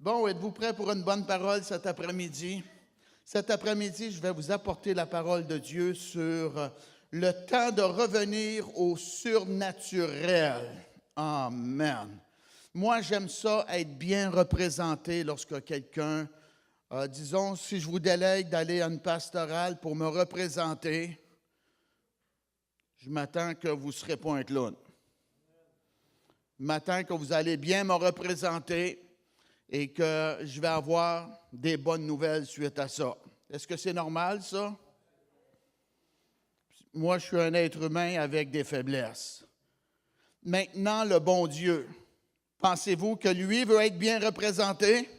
Bon, êtes-vous prêts pour une bonne parole cet après-midi? Cet après-midi, je vais vous apporter la parole de Dieu sur le temps de revenir au surnaturel. Amen. Moi, j'aime ça, être bien représenté lorsque quelqu'un, disons, si je vous délègue d'aller à une pastorale pour me représenter, je m'attends que vous ne serez pas un clown. Je m'attends que vous allez bien me représenter et que je vais avoir des bonnes nouvelles suite à ça. Est-ce que c'est normal, ça? Moi, je suis un être humain avec des faiblesses. Maintenant, le bon Dieu, pensez-vous que lui veut être bien représenté?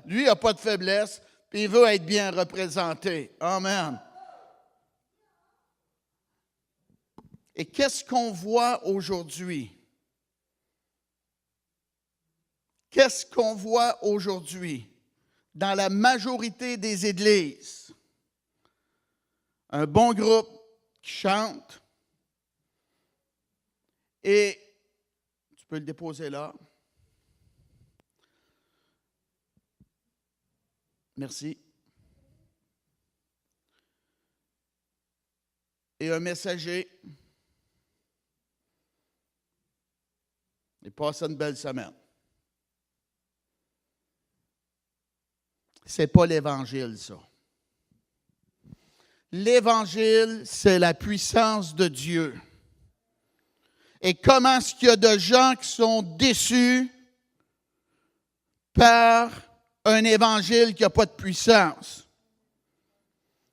Lui n'a pas de faiblesse, puis il veut être bien représenté. Amen. Et qu'est-ce qu'on voit aujourd'hui? Qu'est-ce qu'on voit aujourd'hui dans la majorité des églises? Un bon groupe qui chante et tu peux le déposer là. Merci. Et un messager. Et passe une belle semaine. C'est pas l'Évangile, ça. L'Évangile, c'est la puissance de Dieu. Et comment est-ce qu'il y a de gens qui sont déçus par un Évangile qui n'a pas de puissance?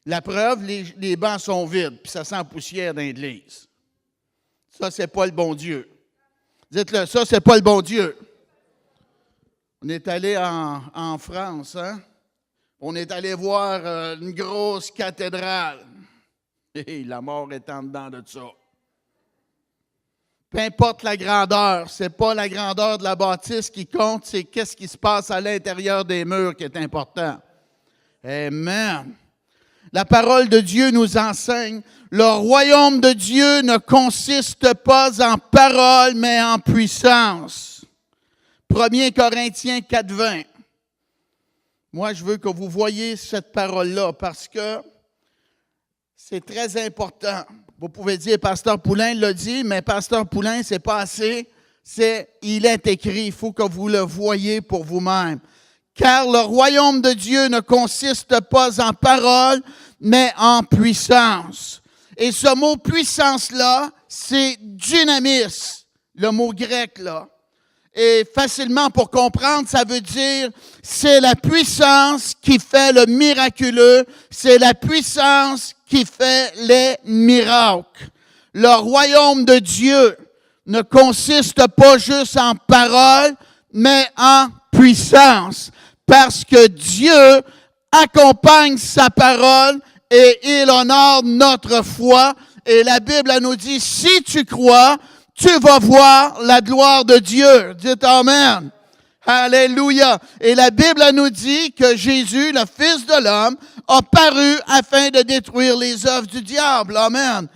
La preuve, les bancs sont vides, puis ça sent poussière dans l'église. Ça, c'est pas le bon Dieu. Dites-le, ça, c'est pas le bon Dieu. On est allé en France, hein? On est allé voir une grosse cathédrale. Et la mort est en dedans de ça. Peu importe la grandeur, c'est pas la grandeur de la bâtisse qui compte, c'est qu'est-ce qui se passe à l'intérieur des murs qui est important. Amen. La parole de Dieu nous enseigne, le royaume de Dieu ne consiste pas en parole, mais en puissance. 1 Corinthiens 4:20. Moi, je veux que vous voyiez cette parole-là parce que c'est très important. Vous pouvez dire, Pasteur Poulain l'a dit, mais Pasteur Poulain, c'est pas assez. Il est écrit, il faut que vous le voyiez pour vous-même. Car le royaume de Dieu ne consiste pas en parole, mais en puissance. Et ce mot puissance-là, c'est dynamis, le mot grec là. Et facilement pour comprendre, ça veut dire c'est la puissance qui fait le miraculeux, c'est la puissance qui fait les miracles. Le royaume de Dieu ne consiste pas juste en parole, mais en puissance. Parce que Dieu accompagne sa parole et il honore notre foi. Et la Bible elle nous dit, si tu crois, tu vas voir la gloire de Dieu. Dites Amen. Alléluia. Et la Bible elle nous dit que Jésus, le Fils de l'homme, a paru afin de détruire les œuvres du diable. Amen.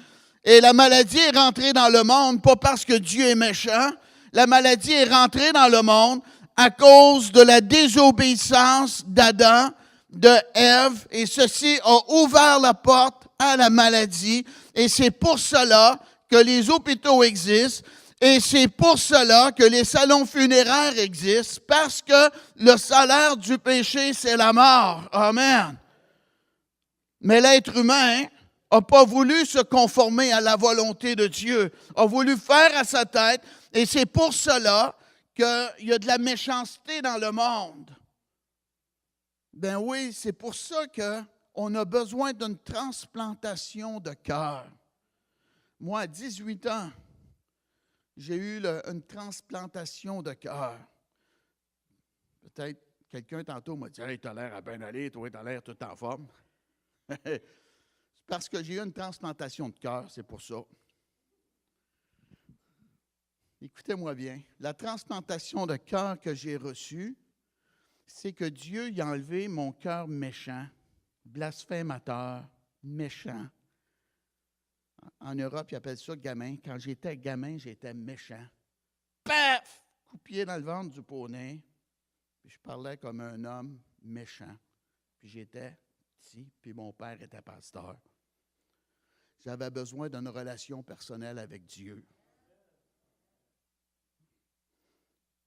Et la maladie est rentrée dans le monde, pas parce que Dieu est méchant. La maladie est rentrée dans le monde à cause de la désobéissance d'Adam, de Ève, et ceci a ouvert la porte à la maladie. Et c'est pour cela que les hôpitaux existent, et c'est pour cela que les salons funéraires existent, parce que le salaire du péché, c'est la mort. Amen. Mais l'être humain n'a pas voulu se conformer à la volonté de Dieu, a voulu faire à sa tête, et c'est pour cela qu'il y a de la méchanceté dans le monde. Ben oui, c'est pour ça qu'on a besoin d'une transplantation de cœur. Moi, à 18 ans, j'ai eu une transplantation de cœur. Peut-être quelqu'un tantôt m'a dit « Hey, t'as l'air à bien aller, toi, t'as l'air tout en forme. » C'est parce que j'ai eu une transplantation de cœur, c'est pour ça. Écoutez-moi bien, la transplantation de cœur que j'ai reçue, c'est que Dieu y a enlevé mon cœur méchant, blasphémateur, méchant. En Europe, ils appellent ça gamin. Quand j'étais gamin, j'étais méchant. Paf! Coup de pied dans le ventre du poney. Puis je parlais comme un homme méchant. Puis j'étais petit, puis mon père était pasteur. J'avais besoin d'une relation personnelle avec Dieu.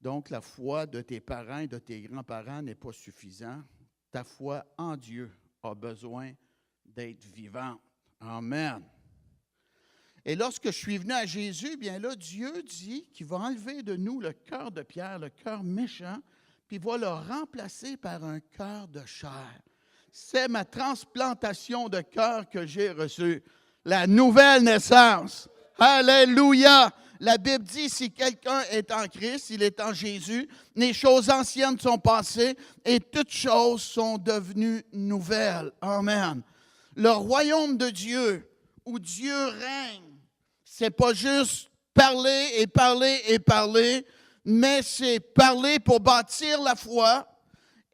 Donc, la foi de tes parents et de tes grands-parents n'est pas suffisante. Ta foi en Dieu a besoin d'être vivante. Amen. Et lorsque je suis venu à Jésus, bien là, Dieu dit qu'il va enlever de nous le cœur de pierre, le cœur méchant, puis il va le remplacer par un cœur de chair. C'est ma transplantation de cœur que j'ai reçue. La nouvelle naissance. Alléluia! La Bible dit, si quelqu'un est en Christ, il est en Jésus, les choses anciennes sont passées et toutes choses sont devenues nouvelles. Amen. Le royaume de Dieu, où Dieu règne, c'est pas juste parler et parler et parler, mais c'est parler pour bâtir la foi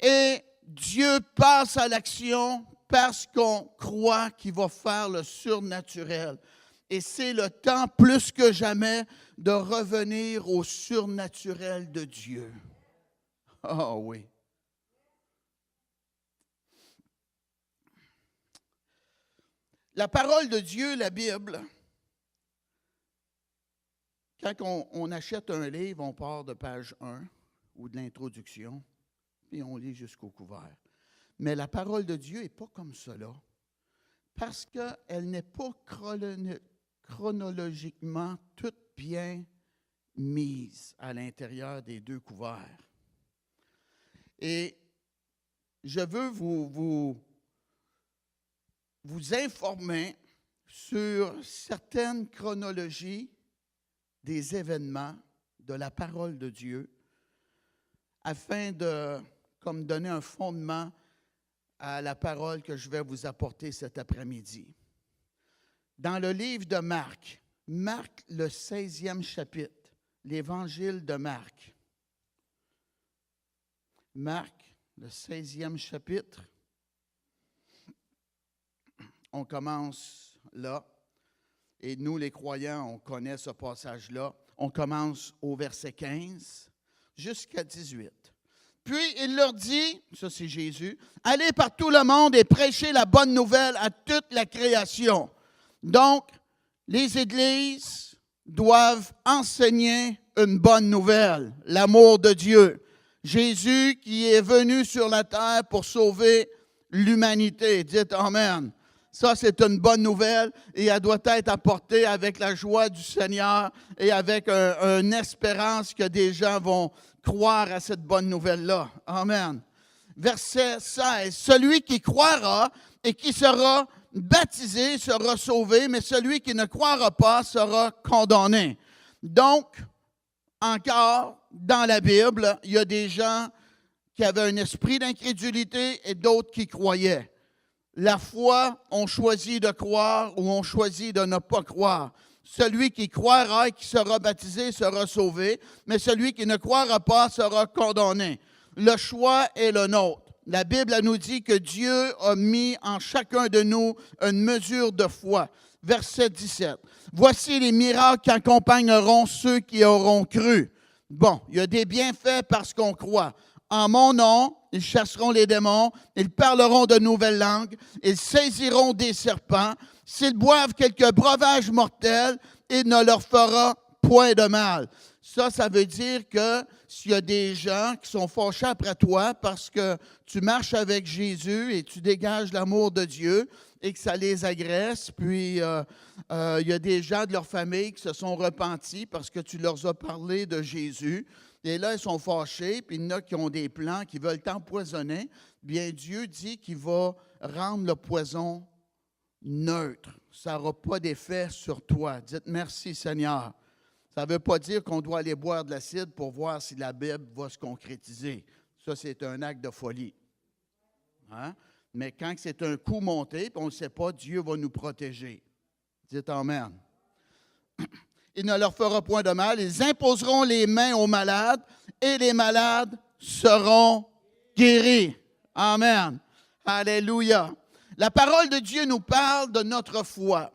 et Dieu passe à l'action parce qu'on croit qu'il va faire le surnaturel. Et c'est le temps plus que jamais de revenir au surnaturel de Dieu. Oh oui. La parole de Dieu, la Bible, quand on achète un livre, on part de page 1 ou de l'introduction, puis on lit jusqu'au couvert. Mais la parole de Dieu n'est pas comme cela, parce qu'elle n'est pas chronologiquement toute bien mise à l'intérieur des deux couverts. Et je veux vous informer sur certaines chronologies des événements de la parole de Dieu afin de comme donner un fondement à la parole que je vais vous apporter cet après-midi. Dans le livre de Marc, le 16e chapitre, l'évangile de Marc. Marc, le 16e chapitre. On commence là. Et nous, les croyants, on connaît ce passage-là. On commence au verset 15 jusqu'à 18. Puis il leur dit, ça c'est Jésus, « Allez par tout le monde et prêchez la bonne nouvelle à toute la création. » Donc, les églises doivent enseigner une bonne nouvelle, l'amour de Dieu. Jésus qui est venu sur la terre pour sauver l'humanité. Dites Amen. Ça, c'est une bonne nouvelle et elle doit être apportée avec la joie du Seigneur et avec une espérance que des gens vont croire à cette bonne nouvelle-là. Amen. Verset 16. Celui qui croira et qui sera baptisé sera sauvé, mais celui qui ne croira pas sera condamné. Donc, encore, dans la Bible, il y a des gens qui avaient un esprit d'incrédulité et d'autres qui croyaient. La foi, on choisit de croire ou on choisit de ne pas croire. Celui qui croira et qui sera baptisé sera sauvé, mais celui qui ne croira pas sera condamné. Le choix est le nôtre. La Bible nous dit que Dieu a mis en chacun de nous une mesure de foi. Verset 17. Voici les miracles qui accompagneront ceux qui auront cru. Bon, il y a des bienfaits parce qu'on croit. En mon nom, ils chasseront les démons, ils parleront de nouvelles langues, ils saisiront des serpents. S'ils boivent quelques breuvages mortels, il ne leur fera point de mal. Ça veut dire que s'il y a des gens qui sont fâchés après toi parce que tu marches avec Jésus et tu dégages l'amour de Dieu et que ça les agresse, puis il y a des gens de leur famille qui se sont repentis parce que tu leur as parlé de Jésus, et là, ils sont fâchés, puis il y en a qui ont des plans, qui veulent t'empoisonner, bien Dieu dit qu'il va rendre le poison neutre. Ça n'aura pas d'effet sur toi. Dites merci Seigneur. Ça ne veut pas dire qu'on doit aller boire de l'acide pour voir si la Bible va se concrétiser. Ça, c'est un acte de folie. Hein? Mais quand c'est un coup monté, puis on ne sait pas, Dieu va nous protéger. Dites Amen. Il ne leur fera point de mal. Ils imposeront les mains aux malades et les malades seront guéris. Amen. Alléluia. La parole de Dieu nous parle de notre foi.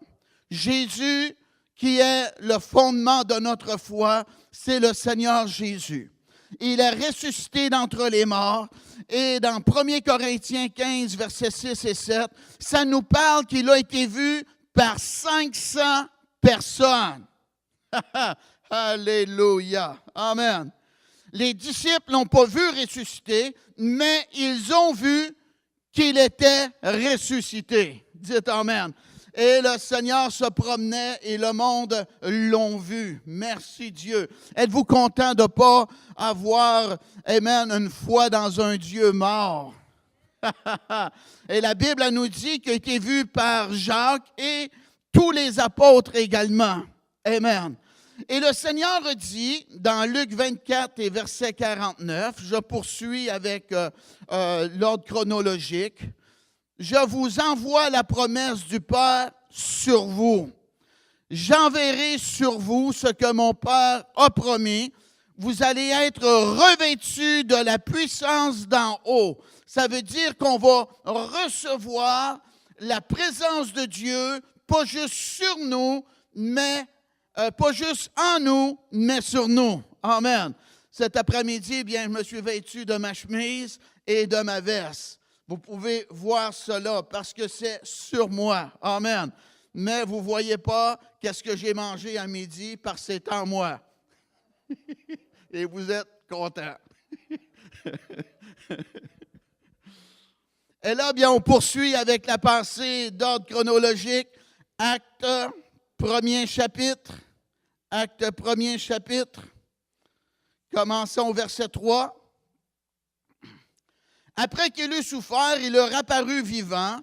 Jésus, qui est le fondement de notre foi, c'est le Seigneur Jésus. Il est ressuscité d'entre les morts. Et dans 1 Corinthiens 15, versets 6 et 7, ça nous parle qu'il a été vu par 500 personnes. Alléluia. Amen. Les disciples n'ont pas vu ressusciter, mais ils ont vu qu'il était ressuscité. Dites Amen. Et le Seigneur se promenait et le monde l'ont vu. Merci Dieu. Êtes-vous content de ne pas avoir, amen, une foi dans un Dieu mort? Et la Bible elle nous dit qu'il a été vu par Jacques et tous les apôtres également. Amen. Et le Seigneur dit, dans Luc 24 et verset 49, je poursuis avec l'ordre chronologique, « Je vous envoie la promesse du Père sur vous. J'enverrai sur vous ce que mon Père a promis. Vous allez être revêtus de la puissance d'en haut. » Ça veut dire qu'on va recevoir la présence de Dieu, pas juste sur nous, mais pas juste en nous, mais sur nous. Amen. Cet après-midi, bien, je me suis vêtu de ma chemise et de ma veste. Vous pouvez voir cela parce que c'est sur moi. Amen. Mais vous ne voyez pas qu'est-ce que j'ai mangé à midi parce que c'est en moi. Et vous êtes contents. Et là, bien, on poursuit avec la pensée d'ordre chronologique. Acte, premier chapitre. Acte, premier chapitre. Commençons au verset 3. Après qu'il eut souffert, il leur apparut vivant,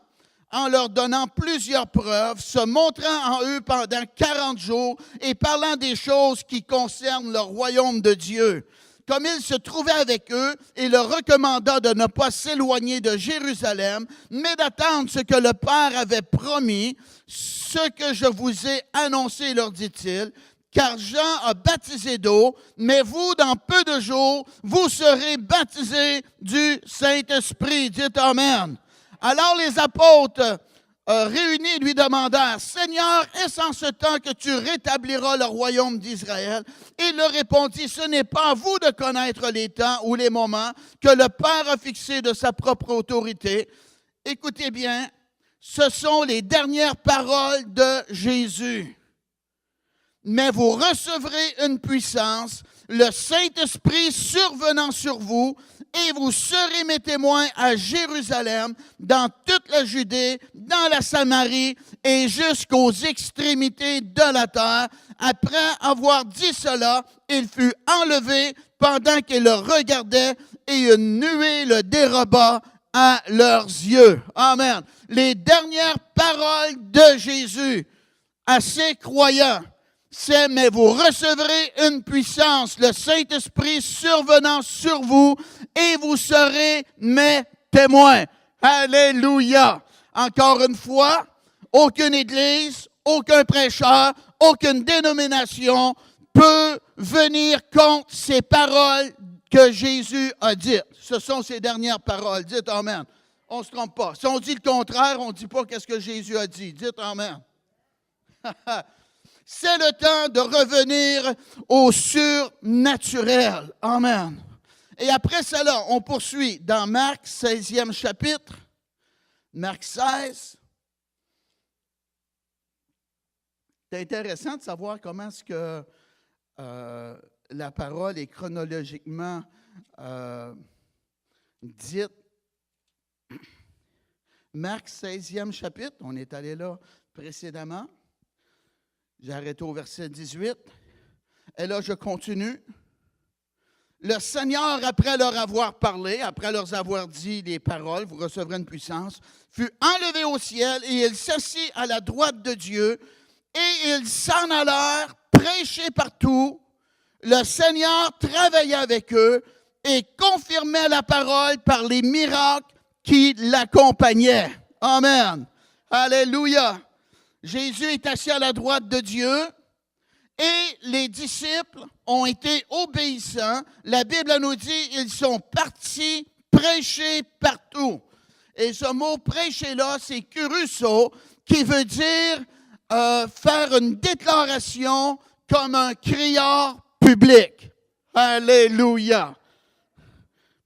en leur donnant plusieurs preuves, se montrant en eux pendant 40 jours et parlant des choses qui concernent le royaume de Dieu. Comme il se trouvait avec eux, il leur recommanda de ne pas s'éloigner de Jérusalem, mais d'attendre ce que le Père avait promis, ce que je vous ai annoncé, leur dit-il. Car Jean a baptisé d'eau, mais vous, dans peu de jours, vous serez baptisés du Saint-Esprit. Dites Amen. Alors les apôtres réunis lui demandèrent, « Seigneur, est-ce en ce temps que tu rétabliras le royaume d'Israël? » Il leur répondit, « Ce n'est pas à vous de connaître les temps ou les moments que le Père a fixés de sa propre autorité. » Écoutez bien, ce sont les dernières paroles de Jésus. Mais vous recevrez une puissance, le Saint-Esprit survenant sur vous, et vous serez mes témoins à Jérusalem, dans toute la Judée, dans la Samarie et jusqu'aux extrémités de la terre. Après avoir dit cela, il fut enlevé pendant qu'il le regardait, et une nuée le déroba à leurs yeux. Amen. Les dernières paroles de Jésus à ses croyants. C'est, mais vous recevrez une puissance, le Saint-Esprit survenant sur vous, et vous serez mes témoins. Alléluia. Encore une fois, aucune église, aucun prêcheur, aucune dénomination peut venir contre ces paroles que Jésus a dites. Ce sont ses dernières paroles. Dites Amen. On ne se trompe pas. Si on dit le contraire, on ne dit pas qu'est-ce que Jésus a dit. Dites Amen. C'est le temps de revenir au surnaturel. Amen. Et après cela, on poursuit dans Marc, 16e chapitre. Marc 16. C'est intéressant de savoir comment est-ce que la parole est chronologiquement dite. Marc, 16e chapitre. On est allé là précédemment. J'ai arrêté au verset 18. Et là, je continue. Le Seigneur, après leur avoir parlé, après leur avoir dit les paroles, vous recevrez une puissance, fut enlevé au ciel et il s'assit à la droite de Dieu et ils s'en allèrent prêcher partout. Le Seigneur travaillait avec eux et confirmait la parole par les miracles qui l'accompagnaient. Amen. Alléluia. Jésus est assis à la droite de Dieu et les disciples ont été obéissants. La Bible nous dit qu'ils sont partis prêcher partout. Et ce mot prêcher-là, c'est kurusso, qui veut dire faire une déclaration comme un crieur public. Alléluia.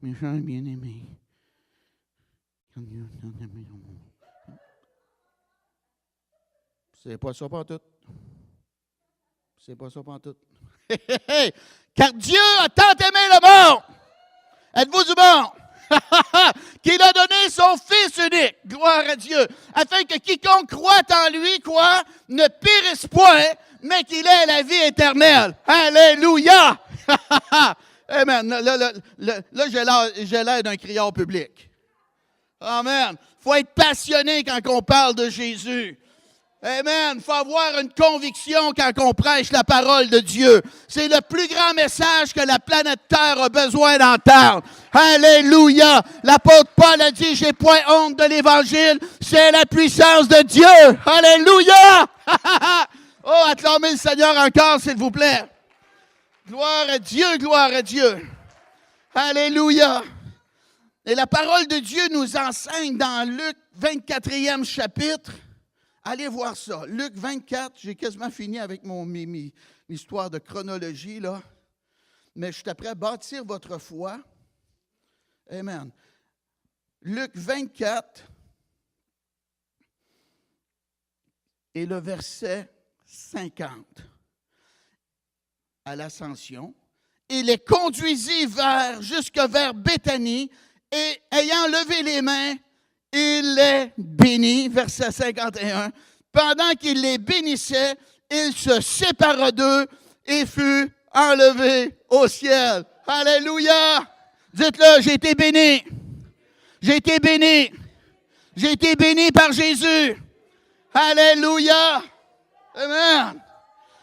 Mes gens bien-aimés. C'est pas ça pantoute. C'est pas ça pantoute. Car Dieu a tant aimé le monde. Êtes-vous du monde? Qu'il a donné son Fils unique, gloire à Dieu, afin que quiconque croit en lui, quoi, ne périsse point, mais qu'il ait la vie éternelle. Alléluia! Amen. Là, j'ai l'air d'un crieur public. Amen. Il faut être passionné quand on parle de Jésus. Amen. Il faut avoir une conviction quand on prêche la parole de Dieu. C'est le plus grand message que la planète Terre a besoin d'entendre. Alléluia. L'apôtre Paul a dit, j'ai point honte de l'Évangile. C'est la puissance de Dieu. Alléluia. Oh, acclamez le Seigneur encore, s'il vous plaît. Gloire à Dieu, gloire à Dieu. Alléluia. Et la parole de Dieu nous enseigne dans Luc 24e chapitre. Allez voir ça. Luc 24, j'ai quasiment fini avec mon histoire de chronologie, là. Mais je suis prêt à bâtir votre foi. Amen. Luc 24 et le verset 50. À l'ascension. Il les conduisit jusque vers Béthanie et ayant levé les mains, il les bénit, verset 51. Pendant qu'il les bénissait, il se sépara d'eux et fut enlevé au ciel. Alléluia! Dites-le, j'ai été béni. J'ai été béni. J'ai été béni par Jésus. Alléluia! Amen.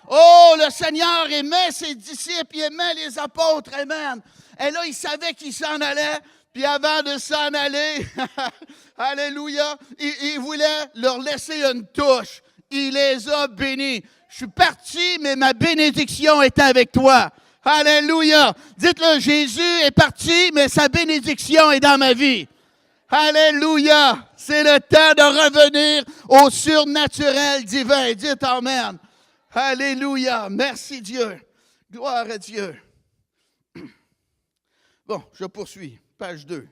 Oh, le Seigneur aimait ses disciples, il aimait les apôtres. Amen. Et là, il savait qu'il s'en allait. Puis avant de s'en aller, alléluia, il voulait leur laisser une touche. Il les a bénis. Je suis parti, mais ma bénédiction est avec toi. Alléluia. Dites-le, Jésus est parti, mais sa bénédiction est dans ma vie. Alléluia. C'est le temps de revenir au surnaturel divin. Dites Amen. Alléluia. Merci Dieu. Gloire à Dieu. Bon, je poursuis. Page 2.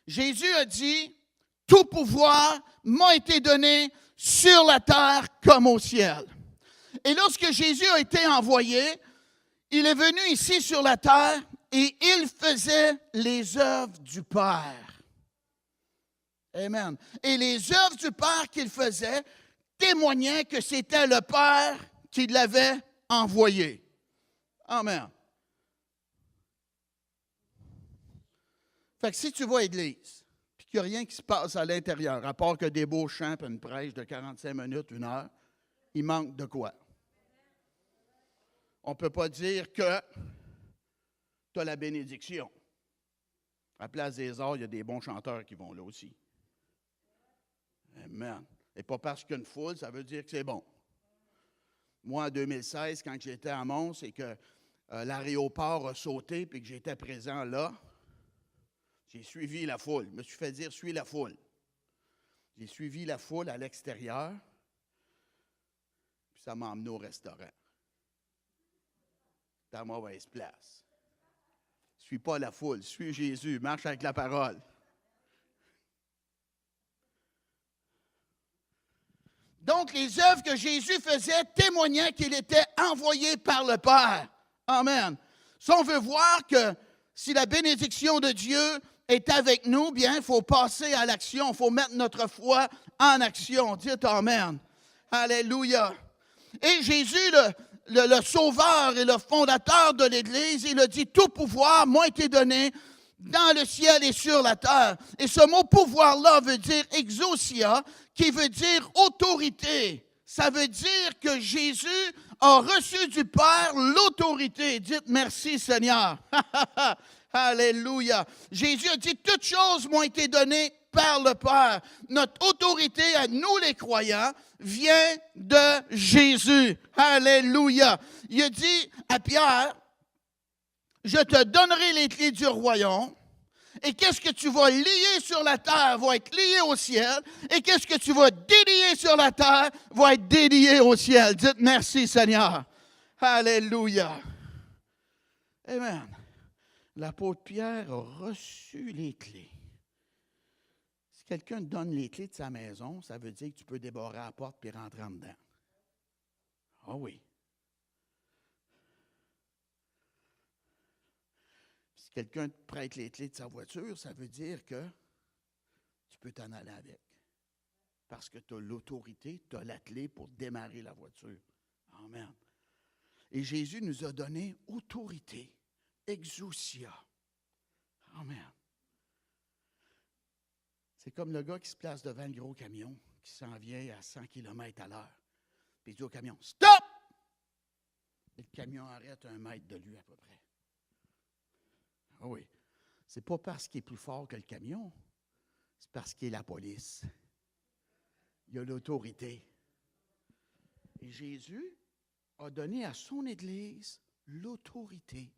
Jésus a dit, « Tout pouvoir m'a été donné sur la terre comme au ciel. » Et lorsque Jésus a été envoyé, il est venu ici sur la terre et il faisait les œuvres du Père. Amen. Et les œuvres du Père qu'il faisait témoignaient que c'était le Père qui l'avait envoyé. Amen. Fait que si tu vas à l'église, puis qu'il n'y a rien qui se passe à l'intérieur, à part que des beaux chants et une prêche de 45 minutes, 1 heure, il manque de quoi? On ne peut pas dire que tu as la bénédiction. À la Place des Arts, il y a des bons chanteurs qui vont là aussi. Amen. Et pas parce qu'il y a une foule, ça veut dire que c'est bon. Moi, en 2016, quand j'étais à Mons et que l'aéroport a sauté et que j'étais présent là, j'ai suivi la foule. Je me suis fait dire, suis la foule. J'ai suivi la foule à l'extérieur, puis ça m'a emmené au restaurant. Dans la mauvaise place. Suis pas la foule, suis Jésus, marche avec la parole. Donc, les œuvres que Jésus faisait témoignaient qu'il était envoyé par le Père. Amen. Si on veut voir que si la bénédiction de Dieu est avec nous, bien, il faut passer à l'action. Il faut mettre notre foi en action. Dites Amen. Alléluia. Et Jésus, le sauveur et le fondateur de l'Église, il a dit, tout pouvoir m'a été donné dans le ciel et sur la terre. Et ce mot pouvoir-là veut dire exousia, qui veut dire autorité. Ça veut dire que Jésus a reçu du Père l'autorité. Dites merci Seigneur. Alléluia. Jésus a dit, toutes choses m'ont été données par le Père. Notre autorité à nous les croyants vient de Jésus. Alléluia. Il a dit à Pierre, je te donnerai les clés du royaume Et qu'est-ce que tu vas lier sur la terre va être lié au ciel. Et qu'est-ce que tu vas délier sur la terre va être délié au ciel. Dites merci, Seigneur. Alléluia. Amen. L'apôtre Pierre a reçu les clés. Si quelqu'un te donne les clés de sa maison, ça veut dire que tu peux débarrer la porte et rentrer en dedans. Ah oui. Si quelqu'un te prête les clés de sa voiture, ça veut dire que tu peux t'en aller avec. Parce que tu as l'autorité, tu as la clé pour démarrer la voiture. Amen. Et Jésus nous a donné autorité, exousia. Amen. C'est comme le gars qui se place devant le gros camion, qui s'en vient à 100 km à l'heure. Puis il dit au camion, « Stop! » Et le camion arrête 1 mètre de lui à peu près. Ah oui. C'est pas parce qu'il est plus fort que le camion, c'est parce qu'il est la police. Il a l'autorité. Et Jésus a donné à son Église l'autorité.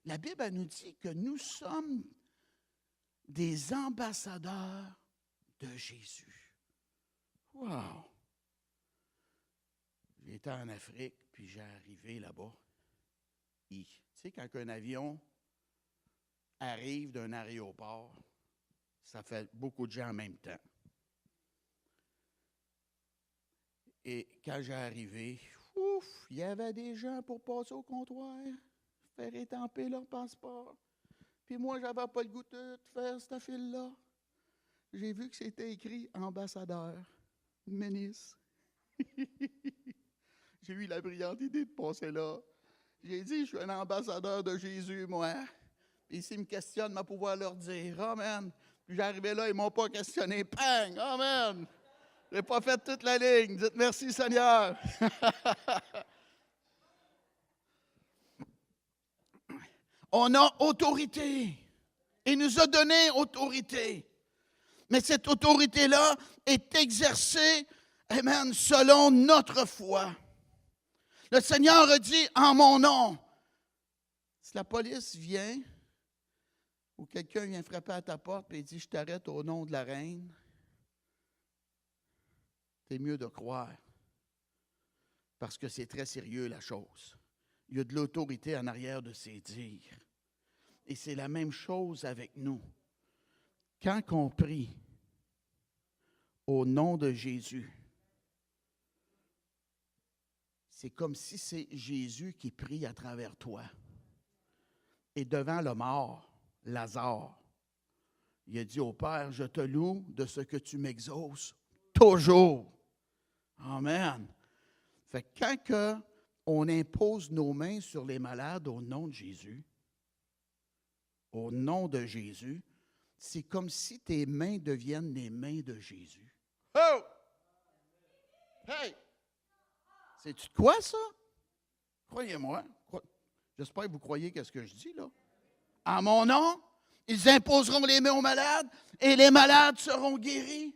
La Bible elle nous dit que nous sommes des ambassadeurs de Jésus. Wow! J'étais en Afrique, puis j'ai arrivé là-bas. Tu sais, quand un avion arrive d'un aéroport, ça fait beaucoup de gens en même temps. Et quand j'ai arrivé, il y avait des gens pour passer au comptoir, faire étamper leur passeport. Puis moi, j'avais pas le goût de faire cette file-là. J'ai vu que c'était écrit « ambassadeur, ministre ». J'ai eu la brillante idée de passer là. J'ai dit, je suis un ambassadeur de Jésus, moi. Puis s'ils me questionnent, je vais pouvoir leur dire, amen. Puis j'arrivais là, ils ne m'ont pas questionné. Pang, amen. Je n'ai pas fait toute la ligne. Dites merci, Seigneur. On a autorité. Il nous a donné autorité. Mais cette autorité-là est exercée, amen, selon notre foi. Le Seigneur a dit, en mon nom, si la police vient, ou quelqu'un vient frapper à ta porte et dit, je t'arrête au nom de la reine, c'est mieux de croire. Parce que c'est très sérieux la chose. Il y a de l'autorité en arrière de ces dires. Et c'est la même chose avec nous. Quand on prie au nom de Jésus, c'est comme si c'est Jésus qui prie à travers toi. Et devant le mort, Lazare, il a dit au Père, je te loue de ce que tu m'exauces toujours. Amen. Fait que quand on impose nos mains sur les malades au nom de Jésus, c'est comme si tes mains deviennent les mains de Jésus. Oh! Hey! C'est-tu de quoi, ça? Croyez-moi. J'espère que vous croyez ce que je dis, là. En mon nom, ils imposeront les mains aux malades et les malades seront guéris.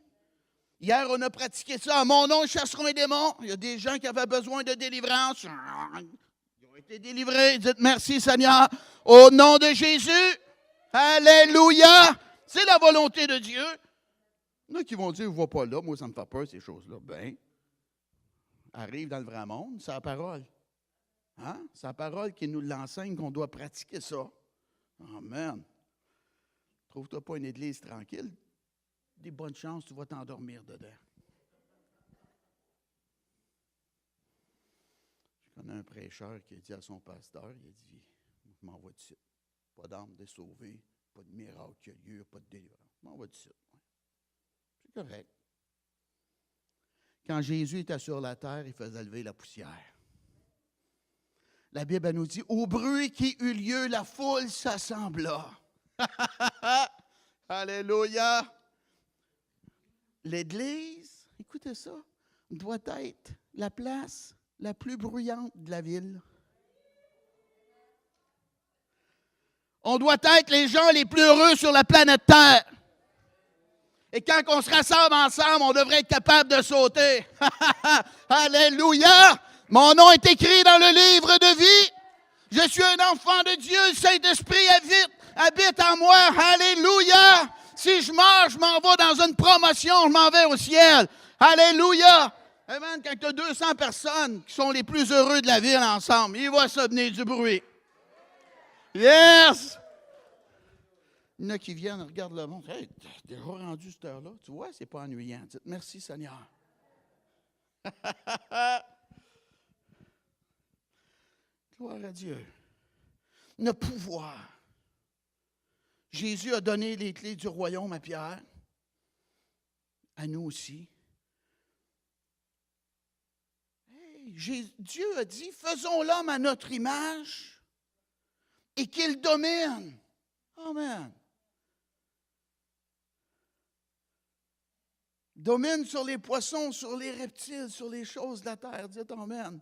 Hier, on a pratiqué ça. En mon nom, ils chasseront les démons. Il y a des gens qui avaient besoin de délivrance. Ils ont été délivrés. Dites merci, Seigneur. Au nom de Jésus. Alléluia. C'est la volonté de Dieu. Il y en a qui vont dire, je ne vois pas là. Moi, ça me fait peur, ces choses-là. Bien, arrive dans le vrai monde, c'est la parole. Hein? C'est la parole qui nous l'enseigne qu'on doit pratiquer ça. Amen. Trouve-toi pas une église tranquille. Des bonnes chances, tu vas t'endormir dedans. Je connais un prêcheur qui a dit à son pasteur, il a dit, je m'en vais de suite. Pas d'âme de sauver, pas de miracle qui a lieu, pas de délivrance. Je m'en vais de suite. C'est correct. Quand Jésus était sur la terre, il faisait lever la poussière. La Bible elle nous dit, au bruit qui eut lieu, la foule s'assembla. Alléluia. L'Église, écoutez ça, doit être la place la plus bruyante de la ville. On doit être les gens les plus heureux sur la planète Terre. Et quand on se rassemble ensemble, on devrait être capable de sauter. Alléluia! Mon nom est écrit dans le livre de vie. Je suis un enfant de Dieu. Le Saint-Esprit habite habite en moi. Alléluia. Si je meurs, je m'en vais dans une promotion, je m'en vais au ciel. Alléluia. Amen. Quand tu as 200 personnes qui sont les plus heureux de la ville ensemble, il va se venir du bruit. Yes! Il y en a qui viennent, regardent le monde. Hey, t'es déjà rendu cette heure-là. Tu vois, c'est pas ennuyant. Dites merci, Seigneur. Gloire à Dieu. Le pouvoir. Jésus a donné les clés du royaume à Pierre, à nous aussi. Hey, Dieu a dit, faisons l'homme à notre image et qu'il domine. Amen. Domine sur les poissons, sur les reptiles, sur les choses de la terre. Dites Amen.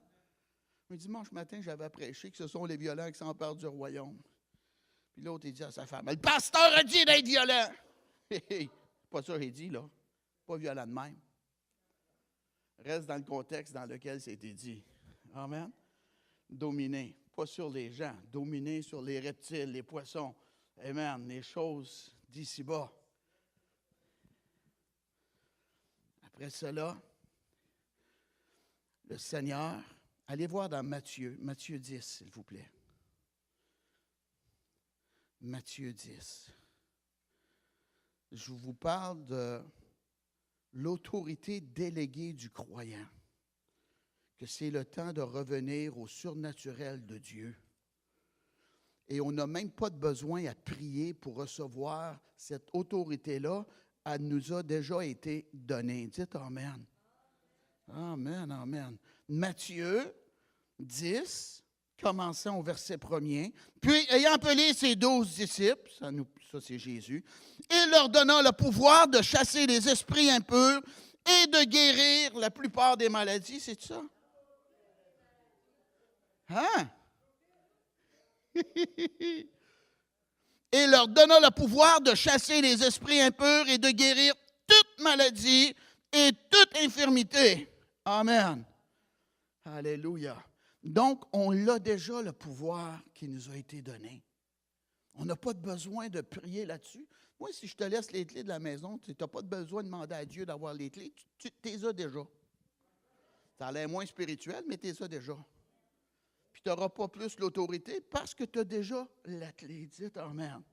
Mais dimanche matin, j'avais prêché que ce sont les violents qui s'emparent du royaume. Puis l'autre, il dit à sa femme, le pasteur a dit d'être violent. Pas ça qu'il dit, là. Pas violent de même. Reste dans le contexte dans lequel c'était dit. Amen. Dominer, pas sur les gens, dominer sur les reptiles, les poissons. Amen. Les choses d'ici-bas. Après cela, le Seigneur, allez voir dans Matthieu 10, s'il vous plaît. Matthieu 10. Je vous parle de l'autorité déléguée du croyant, que c'est le temps de revenir au surnaturel de Dieu. Et on n'a même pas de besoin à prier pour recevoir cette autorité-là. Elle nous a déjà été donnée. Dites Amen. Amen, Amen. Matthieu 10, commençons au verset 1er. Puis, ayant appelé ses 12 disciples, ça c'est Jésus, il leur donna le pouvoir de chasser les esprits impurs et de guérir la plupart des maladies. C'est ça? Hein? Et leur donna le pouvoir de chasser les esprits impurs et de guérir toute maladie et toute infirmité. Amen. Alléluia. Donc, on a déjà le pouvoir qui nous a été donné. On n'a pas de besoin de prier là-dessus. Moi, si je te laisse les clés de la maison, tu n'as pas de besoin de demander à Dieu d'avoir les clés. Tu les as déjà. Ça a l'air moins spirituel, mais tu les as déjà. Puis tu n'auras pas plus l'autorité parce que tu as déjà la clé. Dites Amen.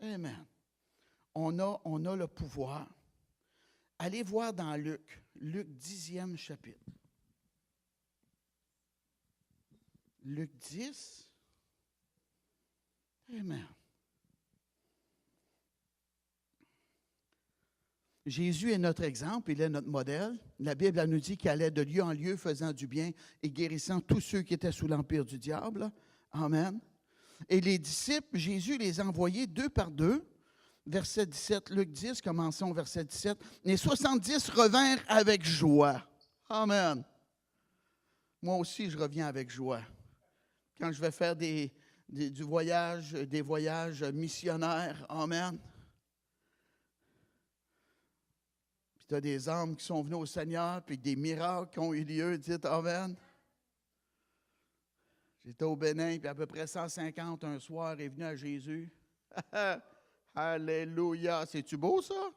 Amen. On a le pouvoir. Allez voir dans Luc 10e chapitre. Luc 10. Amen. Jésus est notre exemple, il est notre modèle. La Bible elle nous dit qu'il allait de lieu en lieu faisant du bien et guérissant tous ceux qui étaient sous l'empire du diable. Amen. Et les disciples, Jésus les a envoyés 2 par 2. Verset 17, Luc 10, commençons au verset 17. Les 70 revinrent avec joie. Amen. Moi aussi, je reviens avec joie. Quand je vais faire des voyages missionnaires, amen. Puis tu as des âmes qui sont venues au Seigneur, puis des miracles qui ont eu lieu, dites amen. J'étais au Bénin, puis à peu près 150 un soir est venu à Jésus. Alléluia. C'est-tu beau, ça?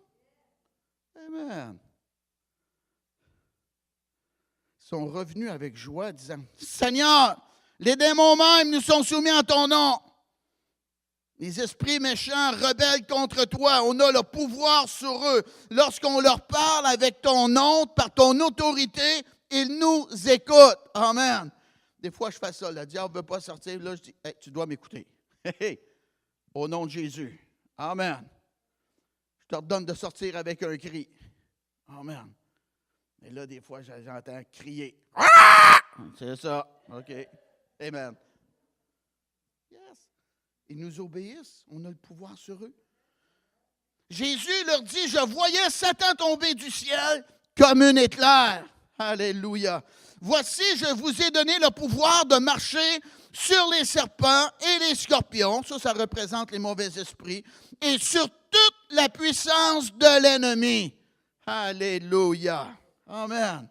Amen. Ils sont revenus avec joie, disant, Seigneur, les démons même nous sont soumis en ton nom. Les esprits méchants rebellent contre toi. On a le pouvoir sur eux. Lorsqu'on leur parle avec ton nom, par ton autorité, ils nous écoutent. Amen. Des fois, je fais ça. Le diable ne veut pas sortir. Là, je dis, hey, tu dois m'écouter. Hey, au nom de Jésus. Amen. Je te redonne de sortir avec un cri. Amen. Et là, des fois, j'entends crier. Ah! C'est ça. OK. Amen. Yes. Ils nous obéissent. On a le pouvoir sur eux. Jésus leur dit, je voyais Satan tomber du ciel comme un éclair. Alléluia. Voici, je vous ai donné le pouvoir de marcher sur les serpents et les scorpions. Ça représente les mauvais esprits. Et sur toute la puissance de l'ennemi. Alléluia. Amen.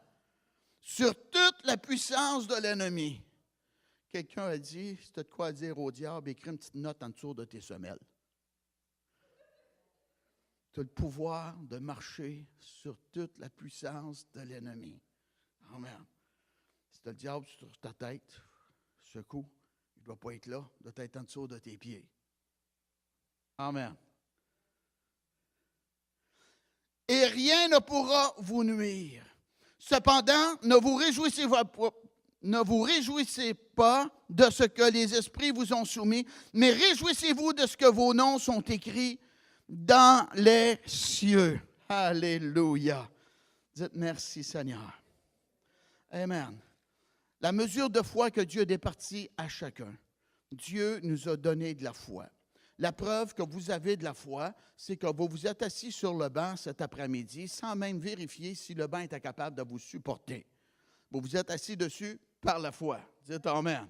Sur toute la puissance de l'ennemi. Quelqu'un a dit, si tu as de quoi dire au diable, écris une petite note en dessous de tes semelles. Tu as le pouvoir de marcher sur toute la puissance de l'ennemi. Amen. Si tu as le diable sur ta tête, secoue, il ne doit pas être là, il doit être en dessous de tes pieds. Amen. Et rien ne pourra vous nuire. Cependant, ne vous réjouissez pas de ce que les esprits vous ont soumis, mais réjouissez-vous de ce que vos noms sont écrits dans les cieux. Alléluia. Dites merci Seigneur. Amen. La mesure de foi que Dieu a départie à chacun. Dieu nous a donné de la foi. La preuve que vous avez de la foi, c'est que vous vous êtes assis sur le banc cet après-midi sans même vérifier si le banc était capable de vous supporter. Vous vous êtes assis dessus par la foi. Dites Amen.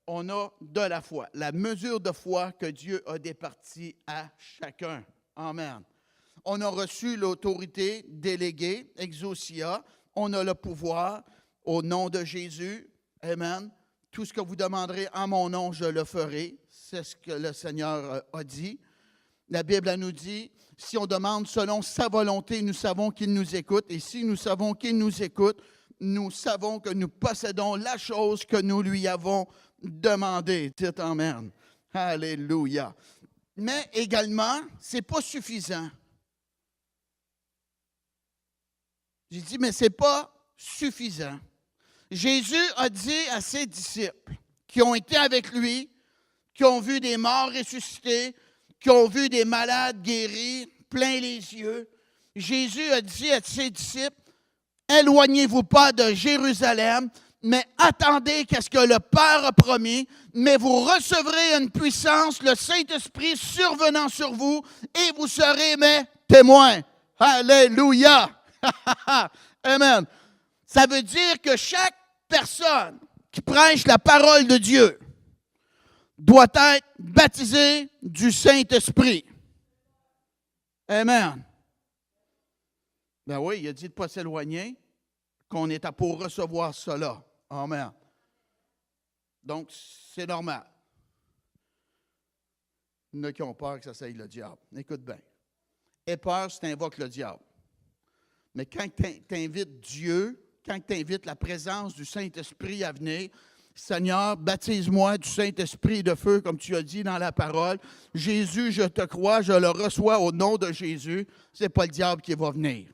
On a de la foi. La mesure de foi que Dieu a départie à chacun. Amen. On a reçu l'autorité déléguée, exousia. On a le pouvoir au nom de Jésus. Amen. Tout ce que vous demanderez en mon nom, je le ferai. C'est ce que le Seigneur a dit. La Bible nous dit, si on demande selon sa volonté, nous savons qu'il nous écoute. Et si nous savons qu'il nous écoute, nous savons que nous possédons la chose que nous lui avons demandée. Dites Amen. Alléluia. Mais également, ce n'est pas suffisant. J'ai dit, mais ce n'est pas suffisant. Jésus a dit à ses disciples qui ont été avec lui, qui ont vu des morts ressuscités, qui ont vu des malades guéris, plein les yeux. Jésus a dit à ses disciples, éloignez-vous pas de Jérusalem, mais attendez qu'est-ce que le Père a promis, mais vous recevrez une puissance, le Saint-Esprit survenant sur vous, et vous serez mes témoins. Alléluia! Amen. Ça veut dire que chaque personne qui prêche la parole de Dieu doit être baptisée du Saint-Esprit. Amen. Ben oui, il a dit de ne pas s'éloigner, qu'on est pour recevoir cela. Amen. Donc, c'est normal. Il y en a qui ont peur que ça s'aille le diable. Écoute bien. Aie peur si tu invoques le diable. Mais quand tu invites Dieu, quand tu invites la présence du Saint-Esprit à venir, Seigneur, baptise-moi du Saint-Esprit de feu, comme tu as dit dans la parole. Jésus, je te crois, je le reçois au nom de Jésus. Ce n'est pas le diable qui va venir.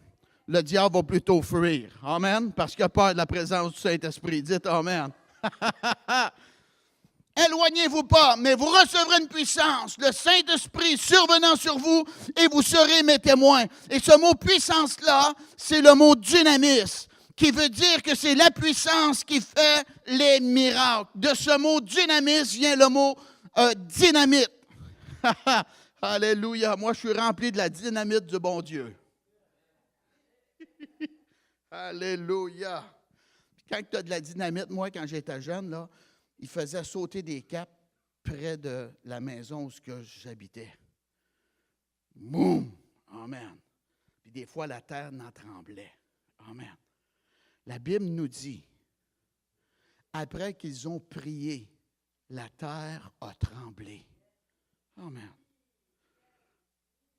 Le diable va plutôt fuir. Amen. Parce qu'il a peur de la présence du Saint-Esprit. Dites Amen. Éloignez-vous pas, mais vous recevrez une puissance, le Saint-Esprit survenant sur vous, et vous serez mes témoins. Et ce mot puissance-là, c'est le mot dynamis, qui veut dire que c'est la puissance qui fait les miracles. De ce mot dynamis vient le mot dynamite. Alléluia. Moi, je suis rempli de la dynamite du bon Dieu. Alléluia. Quand tu as de la dynamite, moi, quand j'étais jeune, là, il faisait sauter des capes près de la maison où j'habitais. Boum! Amen. Puis des fois, la terre n'en tremblait. Amen. La Bible nous dit, après qu'ils ont prié, la terre a tremblé. Amen.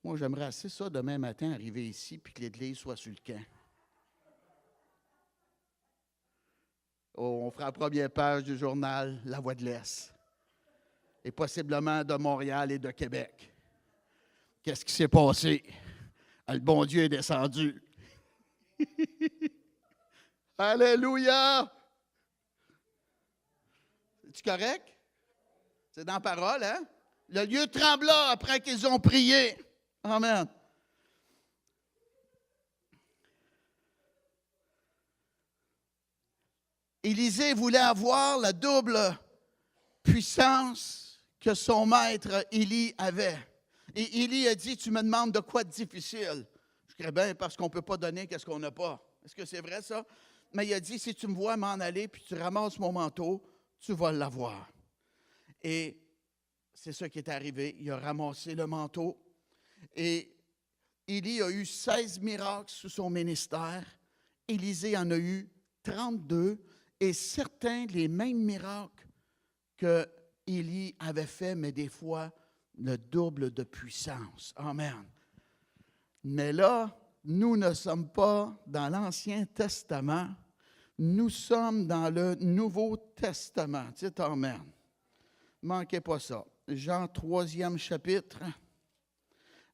Moi, j'aimerais assez ça demain matin, arriver ici, puis que l'Église soit sur le camp. Oh, on fera la première page du journal La Voix de l'Est. Et possiblement de Montréal et de Québec. Qu'est-ce qui s'est passé? Le bon Dieu est descendu. Alléluia! C'est-tu correct? C'est dans la parole, hein? Le lieu trembla après qu'ils ont prié. Amen. Élisée voulait avoir la double puissance que son maître Élie avait. Et Élie a dit, tu me demandes de quoi de difficile? Je dirais bien parce qu'on ne peut pas donner qu'est-ce qu'on n'a pas. Est-ce que c'est vrai ça? Mais il a dit, si tu me vois m'en aller puis tu ramasses mon manteau, tu vas l'avoir. Et c'est ça qui est arrivé. Il a ramassé le manteau. Et Élie a eu 16 miracles sous son ministère. Élisée en a eu 32. et certains, les mêmes miracles que Élie avait fait, mais des fois, le double de puissance. Amen. Mais là, nous ne sommes pas dans l'Ancien Testament, nous sommes dans le Nouveau Testament. Dites Amen. Ne manquez pas ça. Jean 3e chapitre,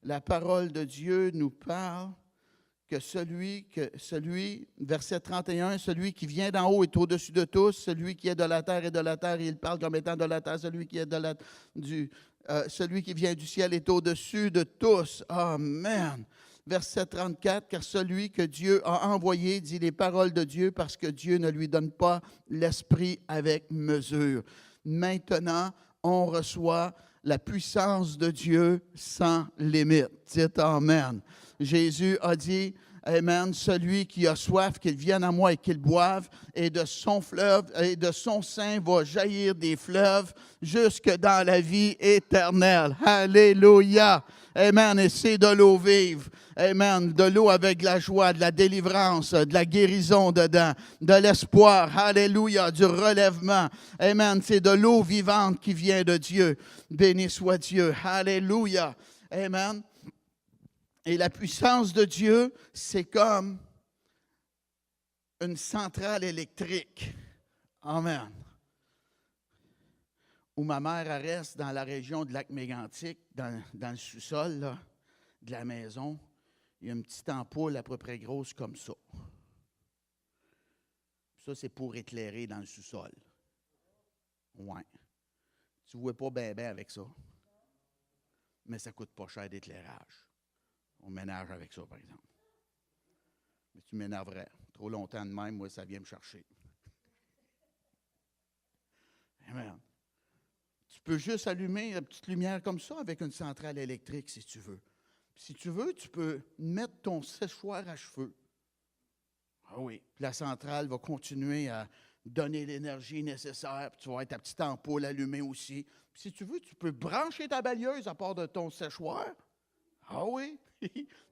la parole de Dieu nous parle que celui, verset 31, celui qui vient d'en haut est au-dessus de tous, celui qui est de la terre est de la terre, et il parle comme étant de la terre, celui qui est celui qui vient du ciel est au-dessus de tous. Amen. Verset 34, car celui que Dieu a envoyé dit les paroles de Dieu parce que Dieu ne lui donne pas l'esprit avec mesure. Maintenant, on reçoit la puissance de Dieu sans limite. Dites Amen. Jésus a dit, Amen, celui qui a soif, qu'il vienne à moi et qu'il boive, et de son fleuve, et de son sein va jaillir des fleuves jusque dans la vie éternelle. Alléluia. Amen. Et c'est de l'eau vive. Amen. De l'eau avec de la joie, de la délivrance, de la guérison dedans, de l'espoir. Alléluia. Du relèvement. Amen. C'est de l'eau vivante qui vient de Dieu. Béni soit Dieu. Alléluia. Amen. Et la puissance de Dieu, c'est comme une centrale électrique. Amen. Où ma mère reste dans la région de Lac-Mégantic, dans le sous-sol là, de la maison, il y a une petite ampoule à peu près grosse comme ça. Ça, c'est pour éclairer dans le sous-sol. Oui. Tu ne vois pas bien avec ça. Mais ça ne coûte pas cher d'éclairage. On ménage avec ça, par exemple. Mais tu m'énerverais. Trop longtemps de même, moi, ça vient me chercher. Amen. Tu peux juste allumer la petite lumière comme ça avec une centrale électrique, si tu veux. Si tu veux, tu peux mettre ton séchoir à cheveux. Ah oui. Puis la centrale va continuer à donner l'énergie nécessaire. Puis tu vas avoir ta petite ampoule allumée aussi. Puis si tu veux, tu peux brancher ta balieuse à part de ton séchoir. Ah oui.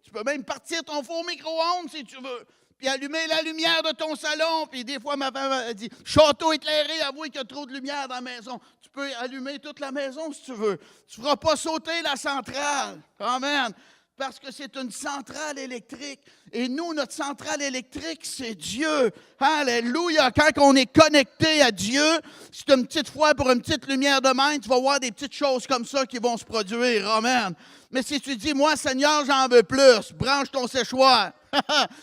Tu peux même partir ton four micro-ondes si tu veux. Puis allumer la lumière de ton salon. Puis des fois, ma femme a dit, château éclairé, avouez qu'il y a trop de lumière dans la maison. Tu peux allumer toute la maison si tu veux. Tu ne feras pas sauter la centrale. Amen. Parce que c'est une centrale électrique. Et nous, notre centrale électrique, c'est Dieu. Alléluia. Quand on est connecté à Dieu, c'est une petite fois pour une petite lumière de main, tu vas voir des petites choses comme ça qui vont se produire. Amen. Mais si tu dis, moi, Seigneur, j'en veux plus, branche ton séchoir.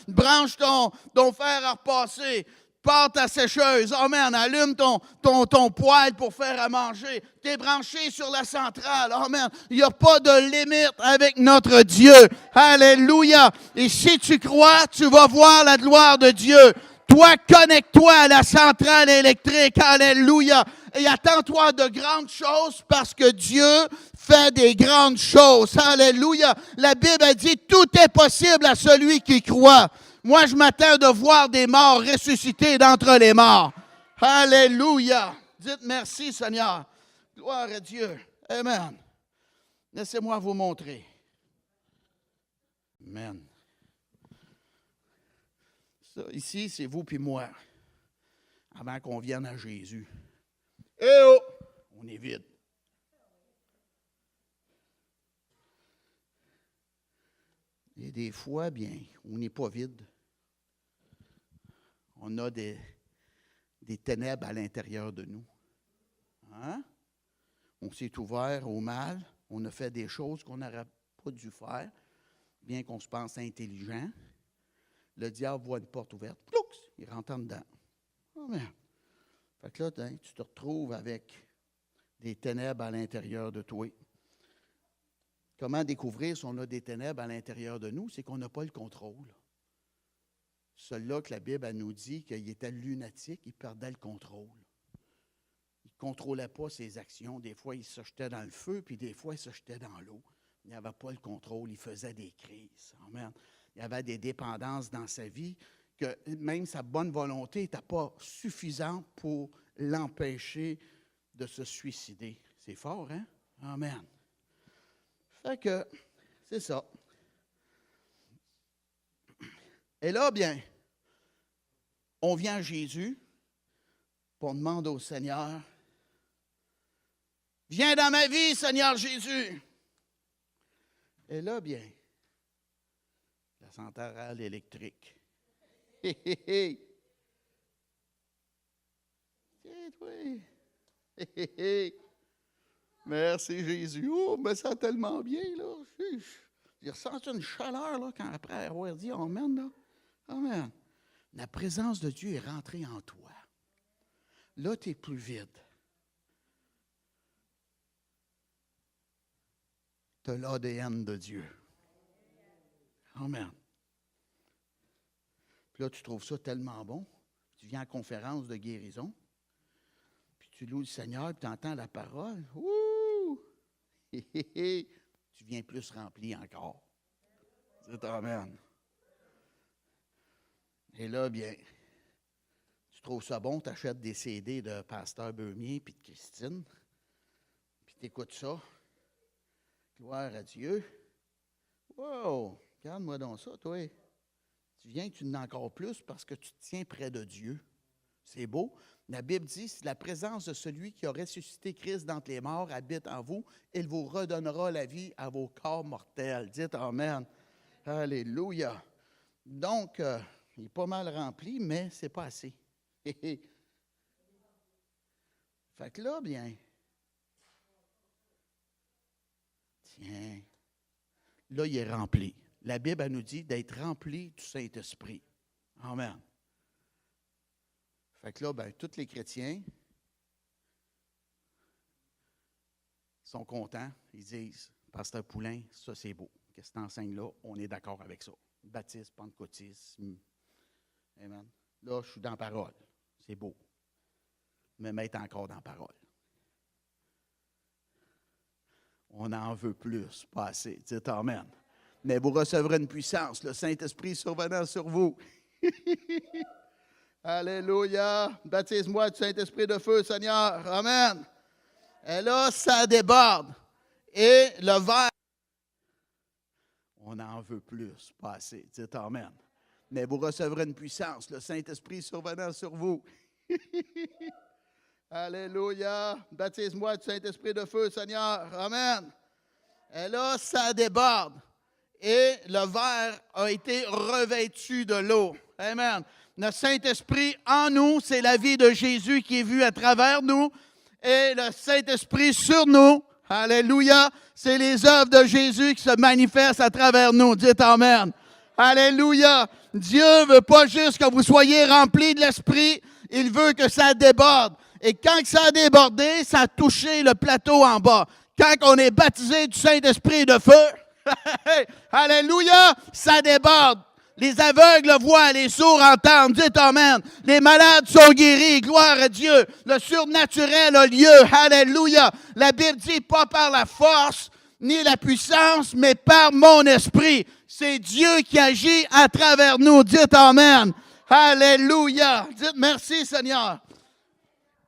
Branche ton fer à repasser. Pars ta sécheuse. Amen. Allume ton poêle pour faire à manger. Tu es branché sur la centrale. Amen. Il n'y a pas de limite avec notre Dieu. Alléluia. Et si tu crois, tu vas voir la gloire de Dieu. Toi, connecte-toi à la centrale électrique. Alléluia. Et attends-toi de grandes choses parce que Dieu fait des grandes choses. Alléluia. La Bible a dit, tout est possible à celui qui croit. Moi, je m'attends de voir des morts ressuscités d'entre les morts. Alléluia. Dites merci, Seigneur. Gloire à Dieu. Amen. Laissez-moi vous montrer. Amen. Ça, ici, c'est vous puis moi. Avant qu'on vienne à Jésus. Eh oh! On est vide. Et des fois, bien, on n'est pas vide. On a des ténèbres à l'intérieur de nous. Hein? On s'est ouvert au mal. On a fait des choses qu'on n'aurait pas dû faire, bien qu'on se pense intelligent. Le diable voit une porte ouverte. Ploux! Il rentre en dedans. Oh merde! Fait que là, tu te retrouves avec des ténèbres à l'intérieur de toi. Comment découvrir si on a des ténèbres à l'intérieur de nous? C'est qu'on n'a pas le contrôle. Celui-là que la Bible elle nous dit qu'il était lunatique, il perdait le contrôle. Il ne contrôlait pas ses actions. Des fois, il se jetait dans le feu, puis des fois, il se jetait dans l'eau. Il n'avait pas le contrôle, il faisait des crises. Amen. Il y avait des dépendances dans sa vie que même sa bonne volonté n'était pas suffisante pour l'empêcher de se suicider. C'est fort, hein? Amen. Fait que, c'est ça. Et là, bien, on vient à Jésus, Puis on demande au Seigneur, viens dans ma vie, Seigneur Jésus. Et là, bien, la centrale électrique. Hé, hé, hé. Tiens, toi. Hé, hé, hé. Merci Jésus. Oh, me sens tellement bien, là. J'ai ressenti une chaleur, là, quand après avoir dit Amen, là. Amen. La présence de Dieu est rentrée en toi. Là, tu n'es plus vide. Tu as l'ADN de Dieu. Amen. Puis là, tu trouves ça tellement bon. Tu viens à la conférence de guérison. Puis tu loues le Seigneur, puis tu entends la parole. Ouh! Hé, hé, hé. Tu viens plus rempli encore. C'est Amen. Et là, bien, tu trouves ça bon, tu achètes des CD de Pasteur Beumier puis de Christine, puis tu écoutes ça. Gloire à Dieu. Wow! Regarde-moi donc ça, toi. Tu viens, tu en as encore plus parce que tu te tiens près de Dieu. C'est beau. La Bible dit, si la présence de celui qui a ressuscité Christ d'entre les morts habite en vous, il vous redonnera la vie à vos corps mortels. Dites Amen. Alléluia. Donc, il est pas mal rempli, mais ce n'est pas assez. Fait que là, bien, tiens, là, il est rempli. La Bible, elle nous dit d'être rempli du Saint-Esprit. Amen. Fait que là, bien, tous les chrétiens sont contents. Ils disent, Pasteur Poulain, ça c'est beau. Qu'est-ce que tu enseignes là? On est d'accord avec ça. Baptiste, pentecôtisme. Amen. Là, je suis dans la parole. C'est beau. Mais mettre encore dans la parole. On en veut plus, pas assez. Dites Amen. Mais vous recevrez une puissance, le Saint-Esprit survenant sur vous. Alléluia. Baptise-moi du Saint-Esprit de feu, Seigneur. Amen. Et là, ça déborde. Et le verre, on en veut plus, pas assez. Dites Amen. Mais vous recevrez une puissance, le Saint-Esprit survenant sur vous. Alléluia. Baptise-moi du Saint-Esprit de feu, Seigneur. Amen. Et là, ça déborde. Et le verre a été revêtu de l'eau. Amen. Le Saint-Esprit en nous, c'est la vie de Jésus qui est vue à travers nous. Et le Saint-Esprit sur nous, alléluia, c'est les œuvres de Jésus qui se manifestent à travers nous. Dites Amen. Alléluia. Dieu ne veut pas juste que vous soyez remplis de l'Esprit, il veut que ça déborde. Et quand ça a débordé, ça a touché le plateau en bas. Quand on est baptisé du Saint-Esprit et de feu, alléluia, ça déborde. Les aveugles voient, les sourds entendent. Dites Amen. Les malades sont guéris. Gloire à Dieu. Le surnaturel a lieu. Alléluia. La Bible dit pas par la force ni la puissance, mais par mon esprit. C'est Dieu qui agit à travers nous. Dites Amen. Alléluia. Dites merci Seigneur.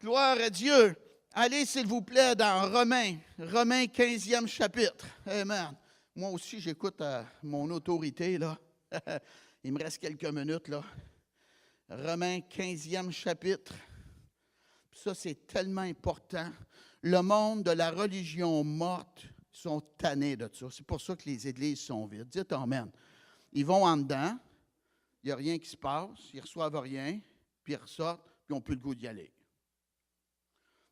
Gloire à Dieu. Allez s'il vous plaît dans Romains 15e chapitre. Amen. Moi aussi, j'écoute mon autorité, là. Il me reste quelques minutes, là. Romains 15e chapitre. Ça, c'est tellement important. Le monde de la religion morte sont tannés de ça. C'est pour ça que les églises sont vides. Dites Amen. Ils vont en dedans, il n'y a rien qui se passe, ils ne reçoivent rien, puis ils ressortent, puis ils n'ont plus le goût d'y aller.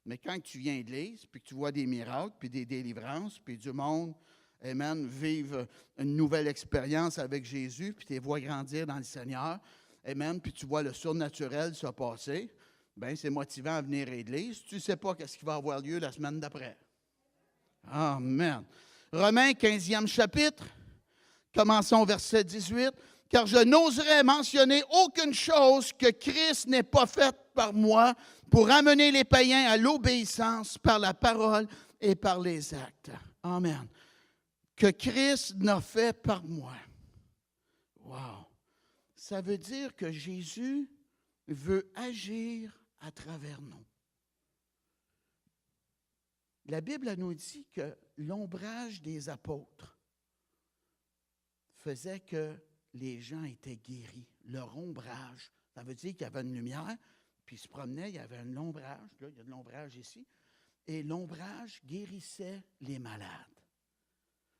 Mais quand tu viens à l'église, puis que tu vois des miracles, puis des délivrances, puis du monde, amen, vivre une nouvelle expérience avec Jésus, puis tu les vois grandir dans le Seigneur, amen, puis tu vois le surnaturel se passer, bien, c'est motivant à venir à l'église. Tu ne sais pas ce qui va avoir lieu la semaine d'après. Amen. Romains 15e chapitre, commençons au verset 18. « Car je n'oserais mentionner aucune chose que Christ n'ait pas faite par moi pour amener les païens à l'obéissance par la parole et par les actes. » Amen. Que Christ n'a fait par moi. Wow! Ça veut dire que Jésus veut agir à travers nous. La Bible elle nous dit que l'ombrage des apôtres faisait que les gens étaient guéris. Leur ombrage, ça veut dire qu'il y avait une lumière, Puis il se promenait, il y avait un ombrage, là, il y a de l'ombrage ici, et l'ombrage guérissait les malades.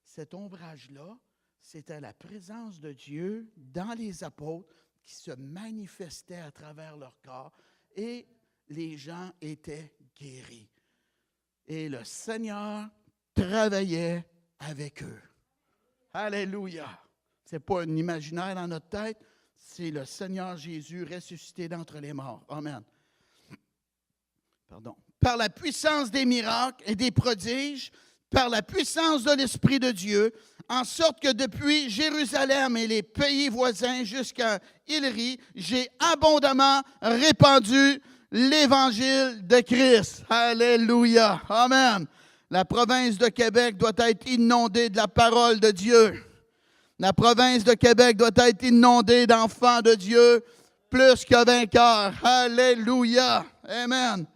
Cet ombrage-là, c'était la présence de Dieu dans les apôtres qui se manifestait à travers leur corps et les gens étaient guéris. Et le Seigneur travaillait avec eux. Alléluia! Ce n'est pas un imaginaire dans notre tête, c'est le Seigneur Jésus ressuscité d'entre les morts. Amen. Pardon. Par la puissance des miracles et des prodiges, par la puissance de l'Esprit de Dieu, en sorte que depuis Jérusalem et les pays voisins jusqu'à Illyrie, j'ai abondamment répandu l'Évangile de Christ. Alléluia. Amen. La province de Québec doit être inondée de la parole de Dieu. La province de Québec doit être inondée d'enfants de Dieu plus que vainqueurs. Alléluia. Amen.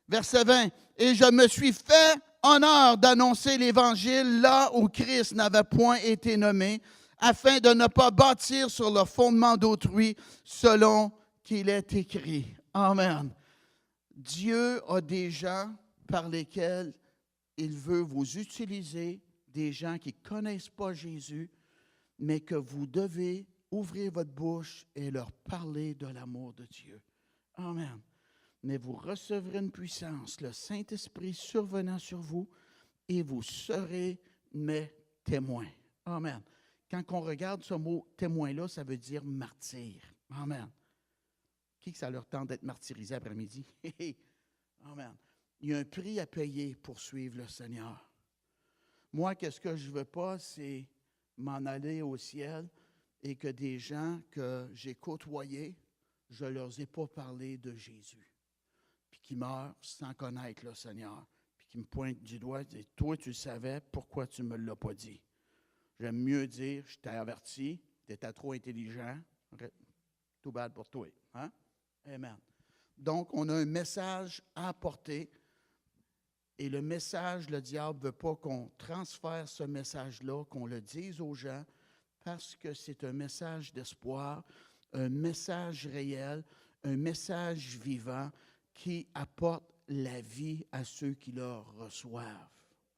Verset 20. Et je me suis fait honneur d'annoncer l'Évangile là où Christ n'avait point été nommé, afin de ne pas bâtir sur le fondement d'autrui, selon qu'il est écrit. Amen. Dieu a des gens par lesquels il veut vous utiliser, des gens qui ne connaissent pas Jésus, mais que vous devez ouvrir votre bouche et leur parler de l'amour de Dieu. Amen. Mais vous recevrez une puissance, le Saint-Esprit survenant sur vous, et vous serez mes témoins. Amen. Quand on regarde ce mot témoin-là, ça veut dire martyr. Amen. Qui que ça leur tente d'être martyrisé après-midi? Amen. Il y a un prix à payer pour suivre le Seigneur. Moi, qu'est-ce que je ne veux pas, c'est m'en aller au ciel et que des gens que j'ai côtoyés, je ne leur ai pas parlé de Jésus. Puis qui meurent sans connaître le Seigneur. Puis qui me pointent du doigt et disent, toi, tu le savais, pourquoi tu ne me l'as pas dit? J'aime mieux dire, je t'ai averti, tu étais trop intelligent, tout bad pour toi. Hein? Amen. Donc, on a un message à apporter. Et le message, le diable ne veut pas qu'on transfère ce message-là, qu'on le dise aux gens, parce que c'est un message d'espoir, un message réel, un message vivant qui apporte la vie à ceux qui le reçoivent.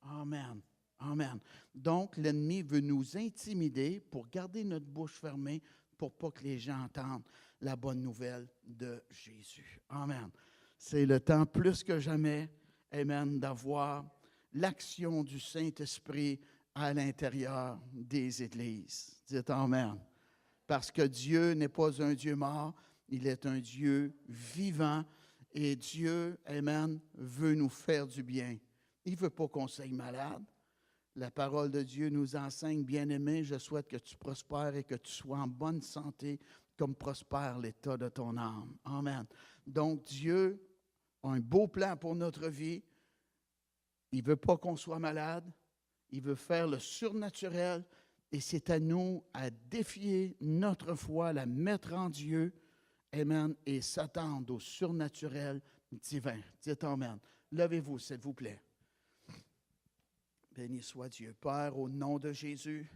Amen. Amen. Donc, l'ennemi veut nous intimider pour garder notre bouche fermée pour pas que les gens entendent la bonne nouvelle de Jésus. Amen. C'est le temps plus que jamais, amen, d'avoir l'action du Saint-Esprit à l'intérieur des églises. Dites amen. Parce que Dieu n'est pas un Dieu mort, il est un Dieu vivant et Dieu, amen, veut nous faire du bien. Il ne veut pas qu'on soit malade. La parole de Dieu nous enseigne, bien-aimé, je souhaite que tu prospères et que tu sois en bonne santé comme prospère l'état de ton âme. Amen. Donc, Dieu a un beau plan pour notre vie. Il ne veut pas qu'on soit malade. Il veut faire le surnaturel. Et c'est à nous à défier notre foi, la mettre en Dieu. Amen. Et s'attendre au surnaturel divin. Dites amen. Levez-vous, s'il vous plaît. Béni soit Dieu. Père, au nom de Jésus,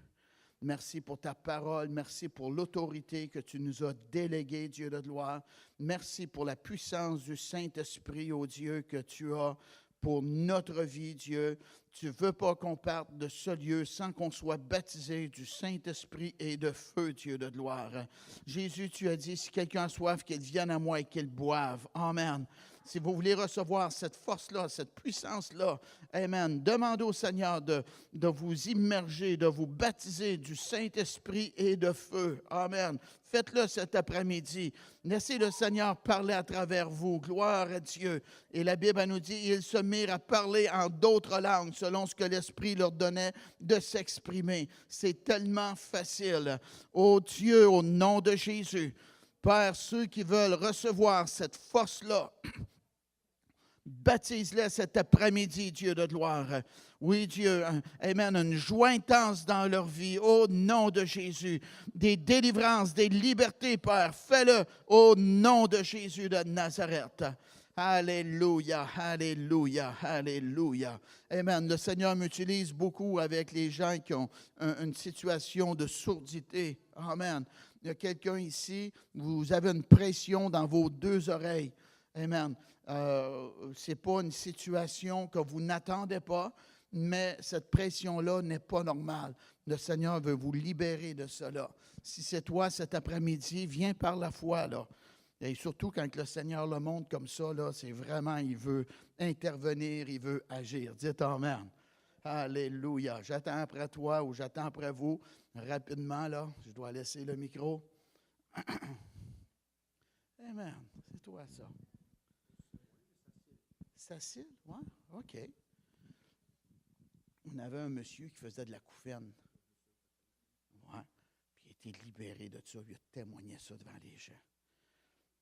merci pour ta parole. Merci pour l'autorité que tu nous as déléguée, Dieu de gloire. Merci pour la puissance du Saint-Esprit, ô Dieu, que tu as pour notre vie, Dieu. Tu ne veux pas qu'on parte de ce lieu sans qu'on soit baptisé du Saint-Esprit et de feu, Dieu de gloire. Jésus, tu as dit, si quelqu'un a soif, qu'il vienne à moi et qu'il boive. Amen. Si vous voulez recevoir cette force-là, cette puissance-là, amen, demandez au Seigneur de vous immerger, de vous baptiser du Saint-Esprit et de feu. Amen. Faites-le cet après-midi. Laissez le Seigneur parler à travers vous. Gloire à Dieu. Et la Bible nous dit, ils se mirent à parler en d'autres langues selon ce que l'Esprit leur donnait de s'exprimer. C'est tellement facile. Ô Dieu, au nom de Jésus, Père, ceux qui veulent recevoir cette force-là, baptise-les cet après-midi, Dieu de gloire. Oui, Dieu, amen, une joie intense dans leur vie, au nom de Jésus. Des délivrances, des libertés, Père, fais-le au nom de Jésus de Nazareth. Alléluia, alléluia, alléluia. Amen. Le Seigneur m'utilise beaucoup avec les gens qui ont une situation de sourdité. Amen. Il y a quelqu'un ici, vous avez une pression dans vos deux oreilles. Amen. Ce n'est pas une situation que vous n'attendez pas, mais cette pression-là n'est pas normale. Le Seigneur veut vous libérer de cela. Si c'est toi cet après-midi, viens par la foi, là. Et surtout quand le Seigneur le montre comme ça, là, c'est vraiment, il veut intervenir, il veut agir. Dites Amen. Alléluia. J'attends après toi ou j'attends après vous. Rapidement, là, je dois laisser le micro. Amen. C'est toi, ça. Sacile? Oui, OK. On avait un monsieur qui faisait de la couffaine. Ouais. Puis il a été libéré de ça. Il a témoigné ça devant les gens.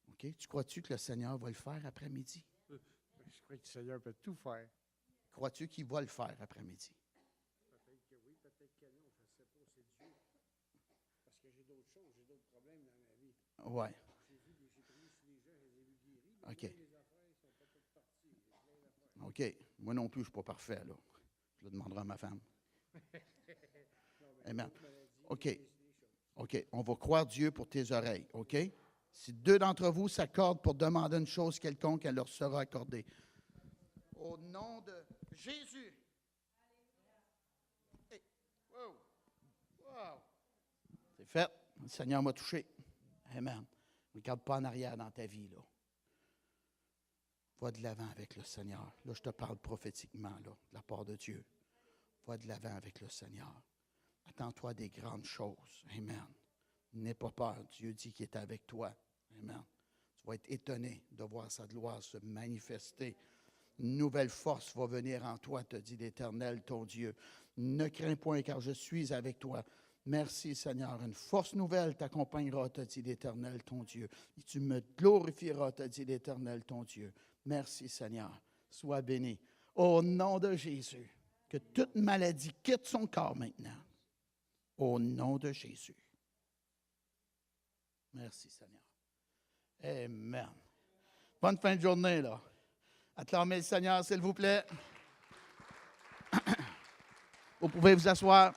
OK? Tu crois-tu que le Seigneur va le faire après-midi? Je crois que le Seigneur peut tout faire. Crois-tu qu'il va le faire après-midi? Peut-être que oui, peut-être que non. Je ne sais pas, c'est Dieu. Parce que j'ai d'autres choses, j'ai d'autres problèmes dans ma vie. Oui. J'ai prié sur les gens, je les ai vus guéris. OK. Les affaires ne sont pas toutes parties. J'ai plein d'affaires. OK. Moi non plus, je ne suis pas parfait, là. Je le demanderai à ma femme. Amen. OK. OK. On va croire Dieu pour tes oreilles. OK? Si deux d'entre vous s'accordent pour demander une chose quelconque, elle leur sera accordée. Au nom de Jésus. Hey. Wow. Wow. C'est fait. Le Seigneur m'a touché. Amen. Ne regarde pas en arrière dans ta vie, là. Va de l'avant avec le Seigneur. Là, je te parle prophétiquement, là, de la part de Dieu. Va de l'avant avec le Seigneur. Attends-toi à des grandes choses. Amen. N'aie pas peur. Dieu dit qu'il est avec toi. Amen. Tu vas être étonné de voir sa gloire se manifester. Une nouvelle force va venir en toi, te dit l'Éternel, ton Dieu. Ne crains point, car je suis avec toi. Merci, Seigneur. Une force nouvelle t'accompagnera, te dit l'Éternel, ton Dieu. Et tu me glorifieras, te dit l'Éternel, ton Dieu. Merci, Seigneur. Sois béni. Au nom de Jésus, que toute maladie quitte son corps maintenant. Au nom de Jésus. Merci, Seigneur. Amen. Bonne fin de journée, là. Acclamez le Seigneur, s'il vous plaît. Vous pouvez vous asseoir.